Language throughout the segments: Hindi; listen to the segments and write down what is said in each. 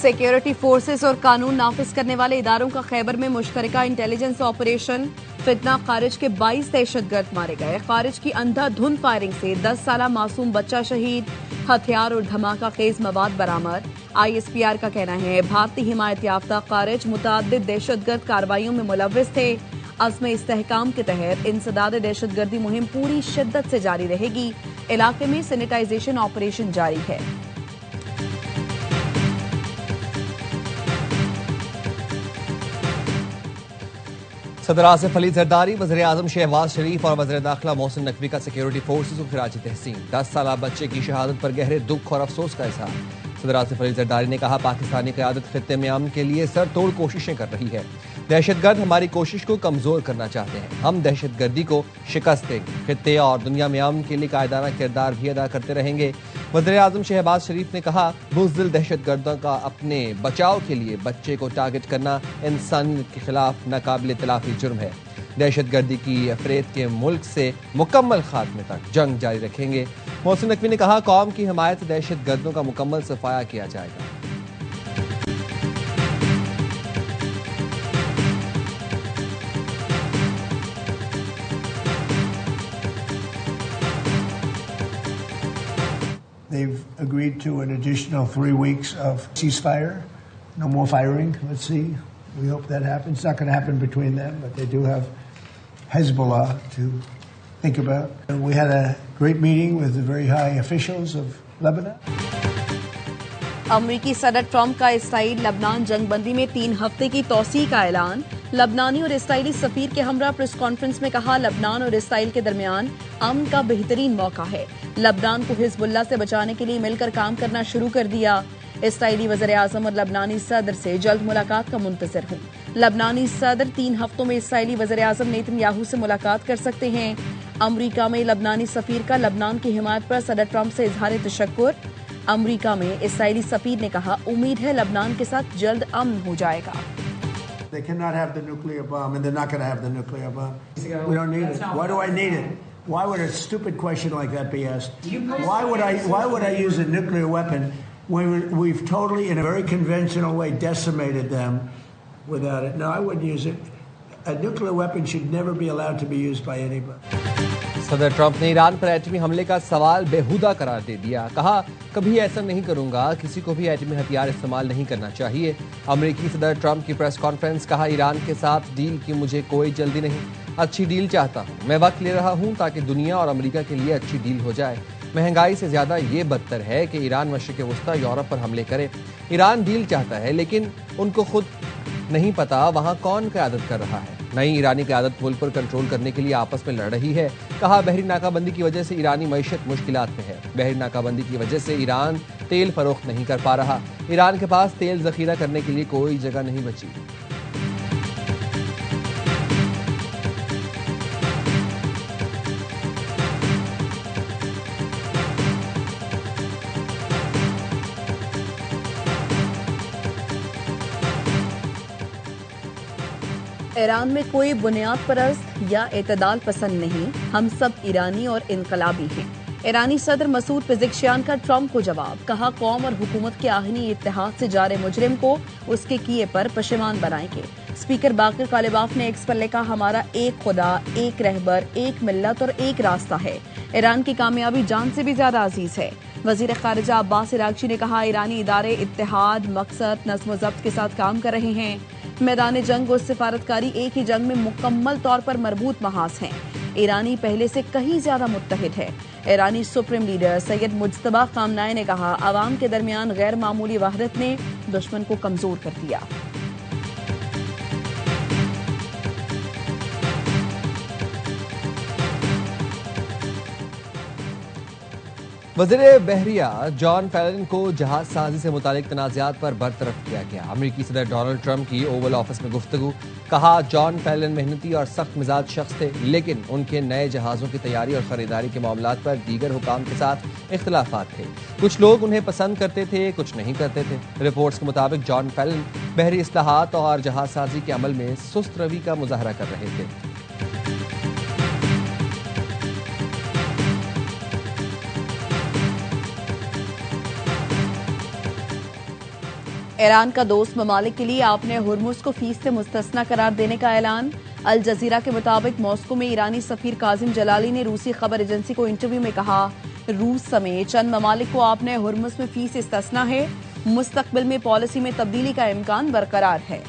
सिक्योरिटी फोर्सेस और कानून नाफिज करने वाले इदारों का खैबर में मुश्तरका इंटेलिजेंस ऑपरेशन फितना खारिज के 22 दहशतगर्द मारे गए। खारिज की अंधाधुंध फायरिंग से 10 साला मासूम बच्चा शहीद, हथियार और धमाका खेज मवाद बरामद। ISPR का कहना है भारतीय हिमायत याफ्ता खारिज मुतअद्दिद दहशतगर्द कार्रवाइयों में मुलव्विस थे। अज़्म इस्तेहकाम के तहत इंसदाद दहशतगर्दी मुहिम पूरी शिद्दत से जारी रहेगी। इलाके में सैनिटाइजेशन ऑपरेशन जारी है। सदर आसिफ अली जरदारी, वज़ीर-ए-आज़म शहबाज शरीफ और वज़ीर दाखिला मोहसिन नकवी का सिक्योरिटी फोर्सेस को खिराज तहसीन। 10 साला बच्चे की शहादत पर गहरे दुख और अफसोस का इजहार। सदर आसिफ अली जरदारी ने कहा पाकिस्तानी क़यादत खित्ते में अमन के लिए सर तोड़ कोशिशें कर रही है। दहशतगर्द हमारी कोशिश को कमजोर करना चाहते हैं। हम दहशतगर्दी को शिकस्त देंगे। खित्ते और दुनिया में अमन के लिए कायदाना किरदार भी अदा करते रहेंगे। वज़ीर-ए-आज़म शहबाज शरीफ ने कहा बुज़दिल दहशतगर्दों का अपने बचाव के लिए बच्चे को टारगेट करना इंसानियत के खिलाफ नाकाबिल तलाफी जुर्म है। दहशतगर्दी की अफरेत के मुल्क से मुकम्मल खात्मे तक जंग जारी रखेंगे। मोहसिन नकवी ने कहा कौम की हिमायत से दहशतगर्दों का मुकम्मल सफाया किया जाएगा। They've agreed to an additional 3 weeks of ceasefire. No more firing. Let's see. We hope that happens. It's not going to happen between them, but they do have Hezbollah to think about. And we had a great meeting with the very high officials of Lebanon. अमरीकी सदर ट्रंप का इसराइल लबनान जंगबंदी में 3 हफ्ते की तौसीह का ऐलान। लबनानी और इसराइली सफीर के हमरा प्रेस कॉन्फ्रेंस में कहा लबनान और इसराइल के दरमियान अमन का बेहतरीन मौका है। लबनान को हिजबुल्लाह से बचाने के लिए मिलकर काम करना शुरू कर दिया। इसराइली वज़ीर-ए-आज़म और लबनानी सदर से जल्द मुलाकात का मुंतज़िर हूं। लबनानी सदर 3 हफ्तों में इसराइली वज़ीर-ए-आज़म नेतन्याहू से मुलाकात कर सकते हैं। अमरीका में लबनानी सफीर का लबनान की हिमायत पर सदर ट्रंप से इजहार तशक्कुर। अमरीका में इसराइली सफीर ने कहा उम्मीद है लबनान के साथ जल्द अमन हो जाएगा। They cannot have the nuclear bomb, and they're not going to have the nuclear bomb. We don't need it. Why do I need it? Why would a stupid question like that be asked? Why would I use a nuclear weapon when we've totally, in a very conventional way, decimated them without it? No, I wouldn't use it. A nuclear weapon should never be allowed to be used by anybody. सदर ट्रंप ने ईरान पर एटमी हमले का सवाल बेहुदा करार दे दिया। कहा कभी ऐसा नहीं करूंगा, किसी को भी एटमी हथियार इस्तेमाल नहीं करना चाहिए। अमेरिकी सदर ट्रंप की प्रेस कॉन्फ्रेंस, कहा ईरान के साथ डील की मुझे कोई जल्दी नहीं, अच्छी डील चाहता हूं। मैं वक्त ले रहा हूं ताकि दुनिया और अमेरिका के लिए अच्छी डील हो जाए। महंगाई से ज्यादा ये बदतर है कि ईरान मशरिक़ वस्ता यूरोप पर हमले करे। ईरान डील चाहता है लेकिन उनको खुद नहीं पता वहां कौन क़यादत कर रहा है। नई ईरानी क़यादत मुल्क पर कंट्रोल करने के लिए आपस में लड़ रही है। कहा बहरी नाकाबंदी की वजह से ईरानी मईशत मुश्किलात में है। बहरी नाकाबंदी की वजह से ईरान तेल फरोख्त नहीं कर पा रहा। ईरान के पास तेल जखीरा करने के लिए कोई जगह नहीं बची। ईरान में कोई बुनियाद परस्त या एतदाल पसंद नहीं, हम सब ईरानी और इनकलाबी हैं। ईरानी सदर मसूद पेज़ेश्कियान का ट्रंप को जवाब। कहा कौम और हुकूमत के आहनी इत्तेहाद से जारे मुजरिम को उसके किए पर पशेमान बनाएंगे। स्पीकर बाकर कालिबाफ ने एक्स पर लिखा हमारा एक खुदा, एक रहबर, एक मिल्लत और एक रास्ता है। ईरान की कामयाबी जान से भी ज्यादा अजीज है। वजीर खारिजा अब्बास इरागची ने कहा ईरानी इदारे इत्तेहाद, मकसद, नज़्म व ज़ब्त के साथ काम कर रहे हैं। मैदान जंग और सिफारतकारी एक ही जंग में मुकम्मल तौर पर मरबूत महाज हैं। ईरानी पहले से कहीं ज्यादा मुत्तहिद है। ईरानी supreme leader Syed Mojtaba Khamenei ने कहा आवाम के दरमियान गैर मामूली वहदत ने दुश्मन को कमजोर कर दिया। वज़ीर बहरिया जॉन फेलन को जहाज साजी से मुतालिक तनाज़ात पर बरतरफ किया गया। अमेरिकी सदर डोनाल्ड ट्रंप की ओवल ऑफिस में गुफ्तगू। कहा जॉन फेलन मेहनती और सख्त मिजाज शख्स थे लेकिन उनके नए जहाज़ों की तैयारी और खरीदारी के मामलात पर दीगर हुकाम के साथ इख्तलाफात थे। कुछ लोग उन्हें पसंद करते थे, कुछ नहीं करते थे। रिपोर्ट्स के मुताबिक जॉन फेलन बहरी इस्लाहात और जहाज साजी के अमल में सुस्त रवि का मुजाहरा कर रहे थे। ईरान का दोस्त ममालिक के लिए आपने हुर्मुज को फीस से मुस्तस्ना करार देने का ऐलान। अल जजीरा के मुताबिक मॉस्को में ईरानी सफीर काजिम जलाली ने रूसी खबर एजेंसी को इंटरव्यू में कहा, रूस समेत चंद ममालिक को आपने हुर्मुज में फीस इस्तेस्ना है। मुस्तकबिल में पॉलिसी में तब्दीली का इम्कान बरकरार है।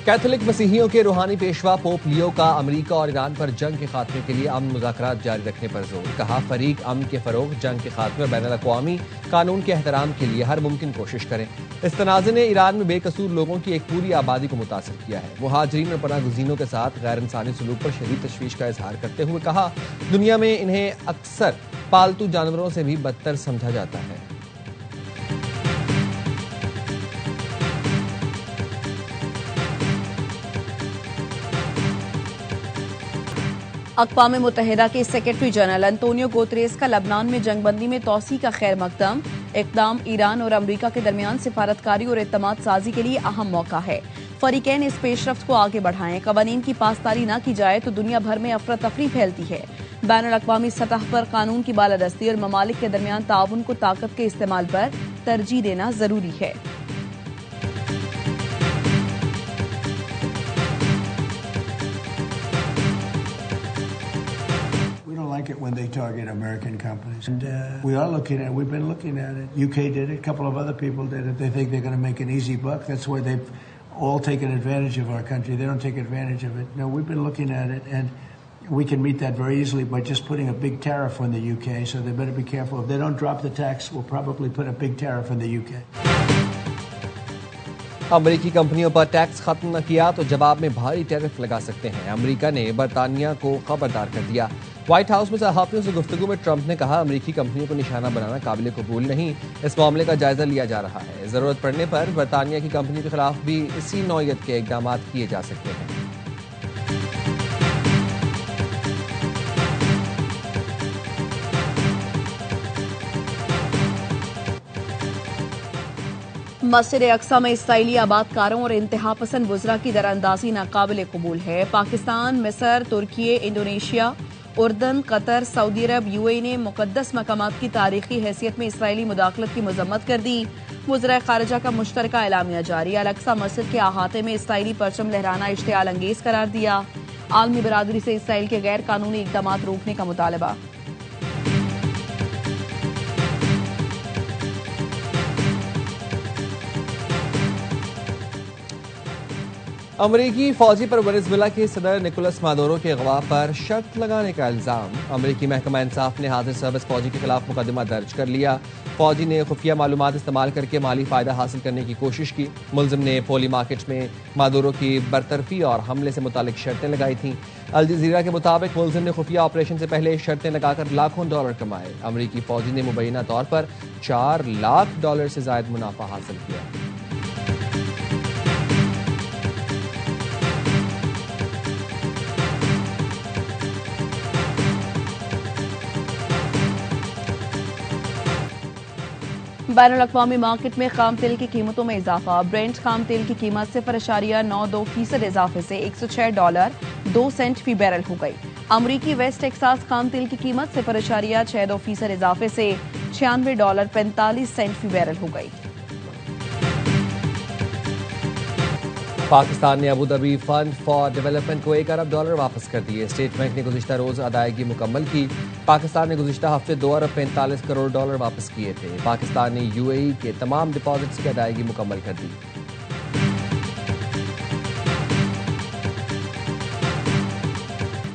कैथोलिक मसीहियों के रूहानी पेशवा पोप लियो का अमेरिका और ईरान पर जंग के खात्मे के लिए अमन मुज़ाकरात जारी रखने पर जोर। कहा, फरीक अमन के फरोग, जंग के खात्मे और बैनुल अक़वामी कानून के एहतराम के लिए हर मुमकिन कोशिश करें। इस तनाज़े ने ईरान में बेकसूर लोगों की एक पूरी आबादी को मुतासर किया है। मुहाजिरीन और पनाह गुज़ीनों के साथ गैर इंसानी सलूक पर शदीद तशवीश का इजहार करते हुए कहा, दुनिया में इन्हें अक्सर पालतू जानवरों से भी बदतर समझा जाता है। अक़वाम मुत्तहिदा के सेक्रेटरी जनरल अंतोनियो गुतेरेस का लबनान में जंगबंदी में तौसी का खैर मकदम। इक़दाम ईरान और अमरीका के दरमियान सिफारतकारी और एतमाद साजी के लिए अहम मौका है। फरीकैन इस पेशरफ्त को आगे बढ़ाएं। कवानीन की पासदारी न की जाए तो दुनिया भर में अफरा तफरी फैलती है। बैनुल अक़वामी सतह पर कानून की बालादस्ती और ममालिक के दरमियान ताउन को ताकत के इस्तेमाल पर तरजीह देना जरूरी है। Like it when they target American companies. And we are looking at it. We've been looking at it. UK did it. A couple of other people did it. They think they're going to make an easy buck. That's why they've all taken advantage of our country. They don't take advantage of it. No, we've been looking at it, and we can meet that very easily by just putting a big tariff on the UK. So they better be careful. If they don't drop the tax, we'll probably put a big tariff on the UK. अमरीकी कंपनियों पर टैक्स खत्म न किया तो जवाब में भारी टैरिफ लगा सकते हैं। अमरीका ने बरतानिया को खबरदार कर दिया। व्हाइट हाउस में सहाफियों से गुफ्तगू में ट्रंप ने कहा, अमरीकी कंपनियों को निशाना बनाना काबिल कबूल नहीं। इस मामले का जायजा लिया जा रहा है। जरूरत पड़ने पर बरतानिया की कंपनी के खिलाफ भी इसी नौयत के इकदाम किए जा सकते हैं। मस्जिद अक्सा में इसराइली आबादकारों और इंतहा पसंद बुजरा की दरअंदाजी नाकाबिल कबूल है। पाकिस्तान, मिस्र, तुर्की, इंडोनेशिया, उर्दन, कतर, सऊदी अरब, यूएई ने मुकद्दस मकामात की तारीखी हैसियत में इसराइली मुदाखलत की मजम्मत कर दी। वज़ीर ख़ारिजा का मुश्तरका एलामिया जारी। अल अक्सा मस्जिद के अहाते में इसराइली परचम लहराना इश्तियाल अंगेज करार दिया। आलमी बरादरी से इसराइल के गैर कानूनी इकदाम रोकने का मुतालबा। अमरीकी फौजी पर वेनेजुएला के सदर निकोलस मादुरो के अगवा पर शर्त लगाने का इल्जाम। अमरीकी महकमा इंसाफ ने हाजिर सर्विस फौजी के खिलाफ मुकदमा दर्ज कर लिया। फौजी ने खुफिया मालूमात इस्तेमाल करके माली फायदा हासिल करने की कोशिश की। मुलजिम ने पोली मार्केट में मादुरो की बरतरफी और हमले से मुतालिक शर्तें लगाई थीं। अल जजीरा के मुताबिक मुलजिम ने खुफिया ऑपरेशन से पहले शर्तें लगाकर लाखों डॉलर कमाए। अमरीकी फौजी ने मुबैना तौर पर $4 लाख से जायद मुनाफा हासिल किया। बैनुल अक़वामी मार्केट में खाम तेल की कीमतों में इजाफा। ब्रेंट खाम तेल की कीमत 0.92% इजाफे से $106.02 फी बैरल हो गई। अमरीकी वेस्ट टेक्सास खाम तेल की कीमत 0.62% इजाफे से $96.45 फी बैरल हो गई। पाकिस्तान ने Abu Dhabi fund for development को $1 अरब वापस कर दिए। स्टेट बैंक ने गुज़िश्ता रोज अदायगी मुकम्मल की। पाकिस्तान ने गुज़िश्ता हफ्ते $2.45 करोड़ वापस किए थे। पाकिस्तान ने यूएई के तमाम डिपॉजिट्स की अदायगी मुकम्मल कर दी।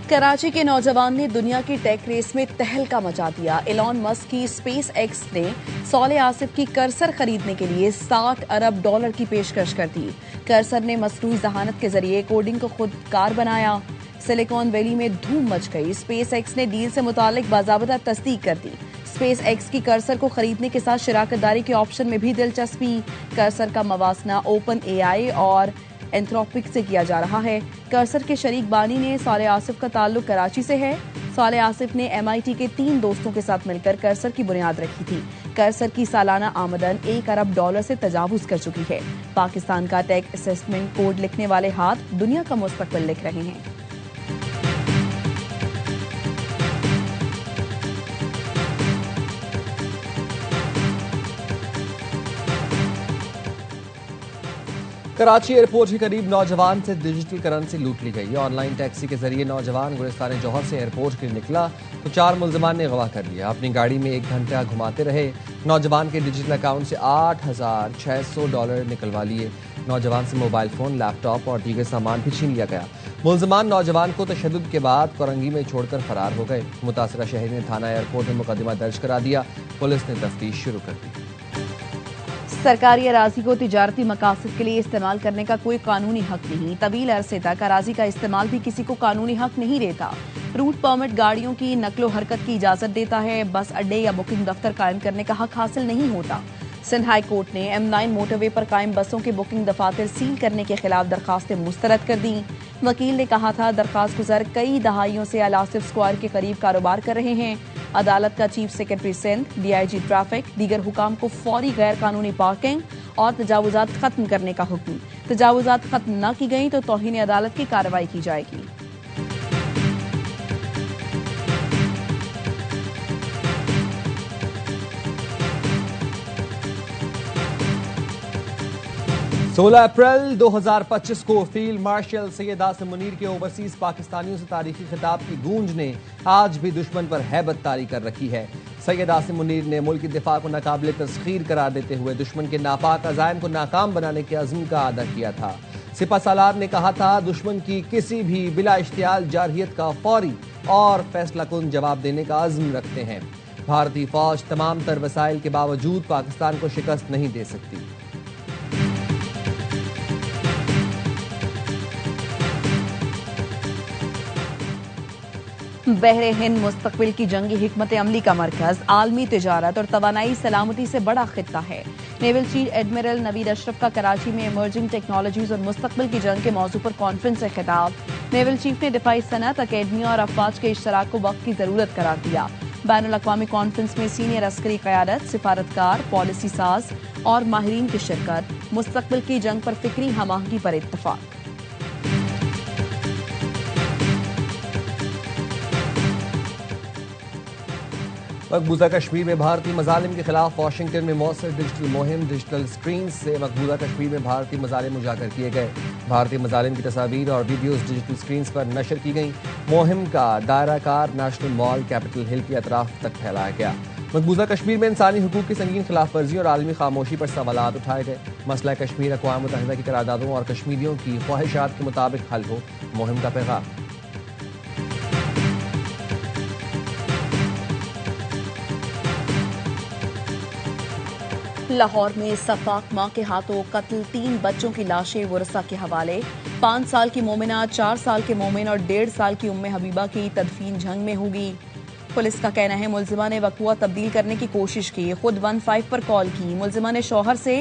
कराची के नौजवान ने दुनिया की टेक रेस में तहलका मचा दिया। एलॉन मस्क की स्पेस एक्स ने सौले आसिफ की कर्सर खरीदने के लिए $60 अरब की पेशकश कर दी। कर्सर ने मसनूई जहानत के जरिए कोडिंग को खुद कार बनाया। सिलिकॉन वैली में धूम मच गई। स्पेस एक्स ने डील से मुतालिक बाज़ाबिता तस्दीक कर दी। स्पेस एक्स की कर्सर को खरीदने के साथ शराकतदारी के ऑप्शन में भी दिलचस्पी। कर्सर का मवासना ओपन एआई और एंथ्रोपिक से किया जा रहा है। कर्सर के शरीक बानी ने सौले आसिफ का ताल्लुक कराची से है। सौले आसिफ ने MIT के 3 दोस्तों के साथ मिलकर कर्सर की बुनियाद रखी थी। कर्सर की सालाना आमदन $1 अरब से तजावुज कर चुकी है। पाकिस्तान का टेक असेसमेंट कोड लिखने वाले हाथ दुनिया का मुस्तकबिल लिख रहे हैं। कराची एयरपोर्ट के करीब नौजवान से डिजिटल करेंसी लूट ली गई। ऑनलाइन टैक्सी के जरिए नौजवान गुलिस्तान जौहर से एयरपोर्ट के लिए निकला तो 4 मुल्जिमान ने अगवा कर लिया। अपनी गाड़ी में 1 घंटा घुमाते रहे। नौजवान के डिजिटल अकाउंट से $8,600 निकलवा लिए। नौजवान से मोबाइल फोन, लैपटॉप और दीगर सामान भी छीन लिया गया। मुल्जिमान नौजवान को तशद्दुद के बाद कोरंगी में छोड़कर फरार हो गए। मुतासरा शहरी ने थाना एयरपोर्ट में मुकदमा दर्ज करा दिया। पुलिस ने तफ्तीश शुरू कर दी। सरकारी अराजी को तिजारती मकासद के लिए इस्तेमाल करने का कोई कानूनी हक नहीं। तवील अरसे तक अराजी का इस्तेमाल भी किसी को कानूनी हक नहीं देता। रूट परमिट गाड़ियों की नकलो हरकत की इजाजत देता है। बस अड्डे या बुकिंग दफ्तर कायम करने का हक हासिल नहीं होता। सिंध हाई कोर्ट ने M9 मोटरवे पर कायम बसों के बुकिंग दफातर सील करने के खिलाफ दरखास्तें मुस्तरद कर दी। वकील ने कहा था दरखास्त गुजार कई दहाइयों से अल आसिफ स्क्वायर के करीब कारोबार कर रहे हैं। अदालत का chief secretary Sindh, DIG traffic, दीगर हुकाम को फौरी गैर कानूनी पार्किंग और तजावुजात खत्म करने का हुक्म। तजावुजात खत्म न की गई तो तौहीन अदालत की कार्रवाई की जाएगी। सोलह अप्रैल 2025 को फील्ड मार्शल सैयद आसिम मुनीर के ओवरसीज पाकिस्तानियों से तारीखी खिताब की गूंज ने आज भी दुश्मन पर हैबत तारी कर रखी है। सैयद आसिम मुनीर ने मुल्क की दिफा को नाकाबिल तस्खीर करार देते हुए दुश्मन के नापाक अज़ाइम को नाकाम बनाने के अज़्म का अदा किया था। सिपा सालार ने कहा था दुश्मन की किसी भी बिला इश्तियाल जारहियत का फौरी और फैसला कुन जवाब देने का अज़्म रखते हैं। भारतीय फौज तमाम तर वसाइल के बावजूद पाकिस्तान को शिकस्त नहीं दे सकती। बहरे हिंद मुस्तकबिल की जंगी हिकमत अमली का मरकज, आलमी तिजारत और तवानाई सलामती से बड़ा खित्ता है। Naval chief admiral Naveed Ashraf का कराची में इमर्जिंग टेक्नोलॉजीज और मुस्तकबिल की जंग के मौजू पर कॉन्फ्रेंस से खिताब। नेवल चीफ ने दिफाई सनत, अकेडमियों और अफवाज के इश्तराक को वक्त की जरूरत करार दिया। बैनुल अक़वामी कॉन्फ्रेंस में सीनियर अस्करी क़यादत, सिफारतकार, पॉलिसी साज और माहिरीन की शिरकत। मुस्तकबिल की जंग पर फिक्री हमाहंगी पर इत्तफाक। मकबूजा कश्मीर में भारतीय मजालिम के खिलाफ वाशिंगटन में मौसर डिजिटल मुहिम। डिजिटल स्क्रीन से मकबूजा कश्मीर में भारतीय मजालिम उजागर किए गए। भारतीय मजालिम की तस्वीर और वीडियोस डिजिटल स्क्रीन पर नशर की गई। मुहिम का दायरा car national mall, Capitol Hill के अतराफ तक फैलाया गया। मकबूजा कश्मीर में इंसानी हुकूक की संगीन खिलाफ वर्जी और आलमी खामोशी पर सवालात उठाए गए। मसला कश्मीर अक़वाम मुत्तहिदा की करारदादों और कश्मीरियों की ख्वाहिशात के मुताबिक हल हो, मुहिम का पैगाम। लाहौर में सफाक मां के हाथों कत्ल, 3 बच्चों की लाशें वरसा के हवाले। 5 साल की मोमिना, 4 साल के मोमिन और 1.5 साल की उम्मे हबीबा की तदफीन झंग में होगी। पुलिस का कहना है मुल्जिमा ने वक़्वा तब्दील करने की कोशिश की, खुद 15 पर कॉल की। मुल्जिमा ने शौहर से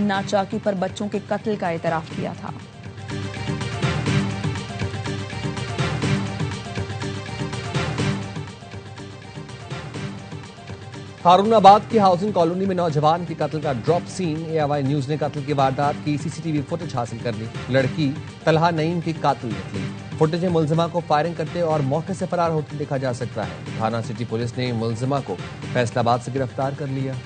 नाचाकी पर बच्चों के कत्ल का एतराफ किया था। हारूनाबाद की हाउसिंग कॉलोनी में नौजवान के कत्ल का ड्रॉप सीन। AIY न्यूज ने कत्ल की वारदात की CCTV फुटेज हासिल कर ली। लड़की तलहा नईम की कातिल निकली। फुटेज में मुल्जिमा को फायरिंग करते और मौके से फरार होते देखा जा सकता है। थाना सिटी पुलिस ने मुल्जिमा को फैसलाबाद से गिरफ्तार कर लिया।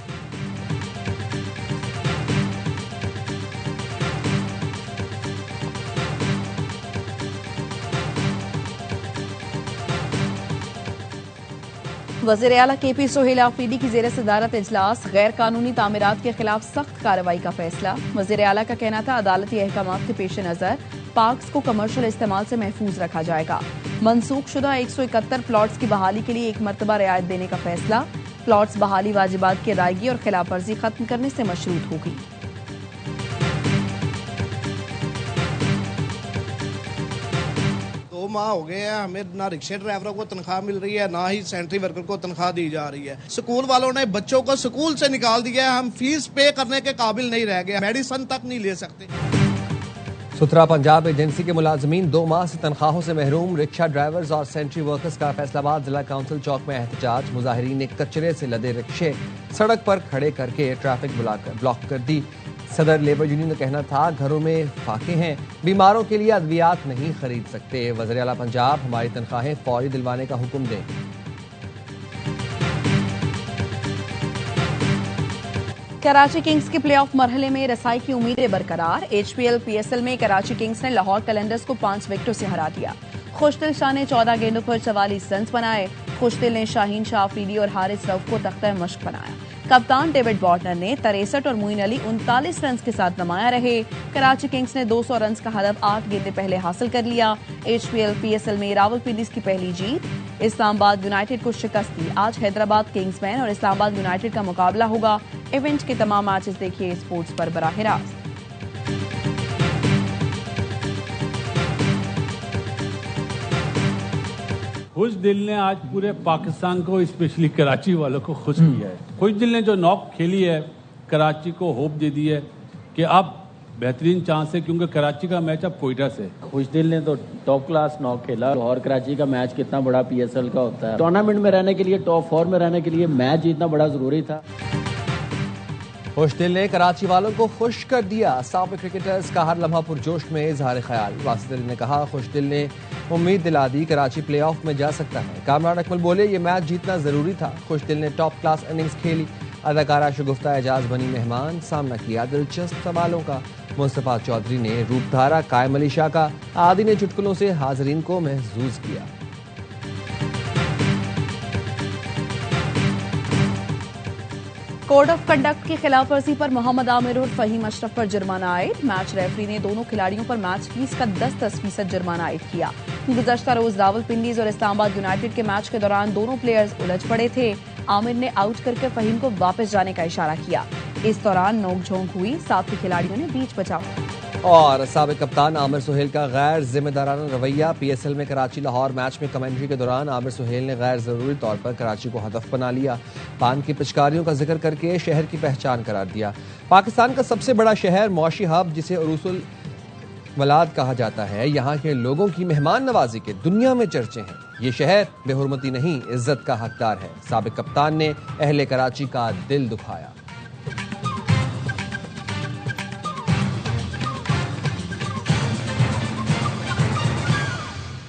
वज़ीर आला KP सोहेल आफरीदी की ज़ेर सदारत इजलास। गैर कानूनी तामीरात के खिलाफ सख्त कार्रवाई का फैसला। वज़ीर आला का कहना था अदालती अहकामात के पेश नज़र पार्क्स को कमर्शियल इस्तेमाल से महफूज रखा जाएगा। मनसूख शुदा 171 प्लॉट्स की बहाली के लिए 1 मरतबा रियायत देने का फैसला। प्लॉट्स बहाली वाजिबात की अदायगी और खिलाफ वर्जी खत्म करने से मशरूत होगी। 2 माह हो गए हैं, हमें ना रिक्शे ड्राइवरों को तनख्वाह मिल रही है, ना ही सेंट्री वर्कर को तनख्वाह दी जा रही है। स्कूल वालों ने बच्चों को स्कूल से निकाल दिया है, हम फीस पे करने के काबिल नहीं रह गए, मेडिसिन तक नहीं ले सकते। सुथरा पंजाब एजेंसी के मुलाजमीन 2 माह से तनख्वाहों से महरूम। रिक्शा ड्राइवर्स और सेंट्री वर्कर्स का फैसलाबाद जिला काउंसिल चौक में एहतजाज। मुजाहिरीन ने कचरे से लदे रिक्शे सड़क पर खड़े करके ट्रैफिक ब्लॉक कर दी। सदर लेबर यूनियन का कहना था घरों में फाके हैं, बीमारों के लिए अद्वियात नहीं खरीद सकते। वज़ीर आला पंजाब हमारी तनख्वाहें फौरी दिलवाने का हुक्म दें। कराची किंग्स के प्लेऑफ मरहले में रसाई की उम्मीदें बरकरार। एचपीएल पीएसएल में कराची किंग्स ने लाहौर कलंदर्स को 5 विकेटों से हरा दिया। खुशदिल शाह ने 14 गेंदों पर 44 रन बनाए। खुशदिल ने शाहीन शाह अफरीदी और हारिस रऊफ को तख्ता मश्क बनाया। कप्तान डेविड वार्नर ने 63 और मोइन अली 39 रन के साथ नुमाया रहे। कराची किंग्स ने 200 रन का हदफ 8 गेंदें पहले हासिल कर लिया। एचपीएल पीएसएल में रावलपिंडीज की पहली जीत। इस्लामाबाद यूनाइटेड को शिकस्त दी। आज हैदराबाद किंग्समैन और इस्लामाबाद यूनाइटेड का मुकाबला होगा। इवेंट के तमाम मैचेस देखिए स्पोर्ट्स पर बराह रास्त। खुश दिल ने आज पूरे पाकिस्तान को, स्पेशली कराची वालों को खुश किया है। खुश दिल ने जो नॉक खेली है, कराची को होप दे दी है कि अब बेहतरीन चांस है, क्योंकि कराची का मैच अब कोयटा से। खुशदिल ने तो टॉप क्लास नॉक खेला और कराची का मैच कितना बड़ा पीएसएल का होता है। टूर्नामेंट में रहने के लिए, टॉप 4 में रहने के लिए मैच जीतना बड़ा जरूरी था। खुशदिल ने कराची वालों को खुश कर दिया। साबिक क्रिकेटर्स का हर लम्हा पुरजोश में इजहार ख्याल। वासिद अली ने कहा, खुशदिल ने उम्मीद दिला दी कराची प्लेऑफ में जा सकता है। कामरान अकमल बोले, ये मैच जीतना जरूरी था। खुशदिल ने टॉप क्लास इनिंग्स खेली। अदाकारा शगुफ्ता एजाज बनी मेहमान। सामना किया दिलचस्प सवालों का। मुस्तफा चौधरी ने रूपधारा कायम अली शाह का। आदि ने चुटकुलों से हाजरीन को महसूस किया। कोड ऑफ कंडक्ट की खिलाफवर्जी पर मोहम्मद आमिर और फहीम अशरफ पर जुर्माना आयद। मैच रेफरी ने दोनों खिलाड़ियों पर मैच फीस का 10% जुर्माना आयद किया। गुज़श्ता रोज रावलपिंडीज और इस्लामाबाद यूनाइटेड के मैच के दौरान दोनों प्लेयर्स उलझ पड़े थे। आमिर ने आउट करके फहीम को वापस जाने का इशारा किया। इस दौरान नोकझोंक हुई। साथी खिलाड़ियों ने बीच बचाव। और साबिक कप्तान आमिर सुहेल का गैर जिम्मेदाराना रवैया। पीएसएल में कराची लाहौर मैच में कमेंट्री के दौरान आमिर सुहेल ने गैर जरूरी तौर पर कराची को हदफ बना लिया। पान की पिचकारियों का जिक्र करके शहर की पहचान करार दिया। पाकिस्तान का सबसे बड़ा शहर, मौशी हब जिसे उरूसुल वलाद कहा जाता है, यहाँ के लोगों की मेहमान नवाजी के दुनिया में चर्चे हैं। ये शहर बेहुरमती नहीं, इज्जत का हकदार है। साबिक कप्तान ने अहले कराची का दिल दुखाया।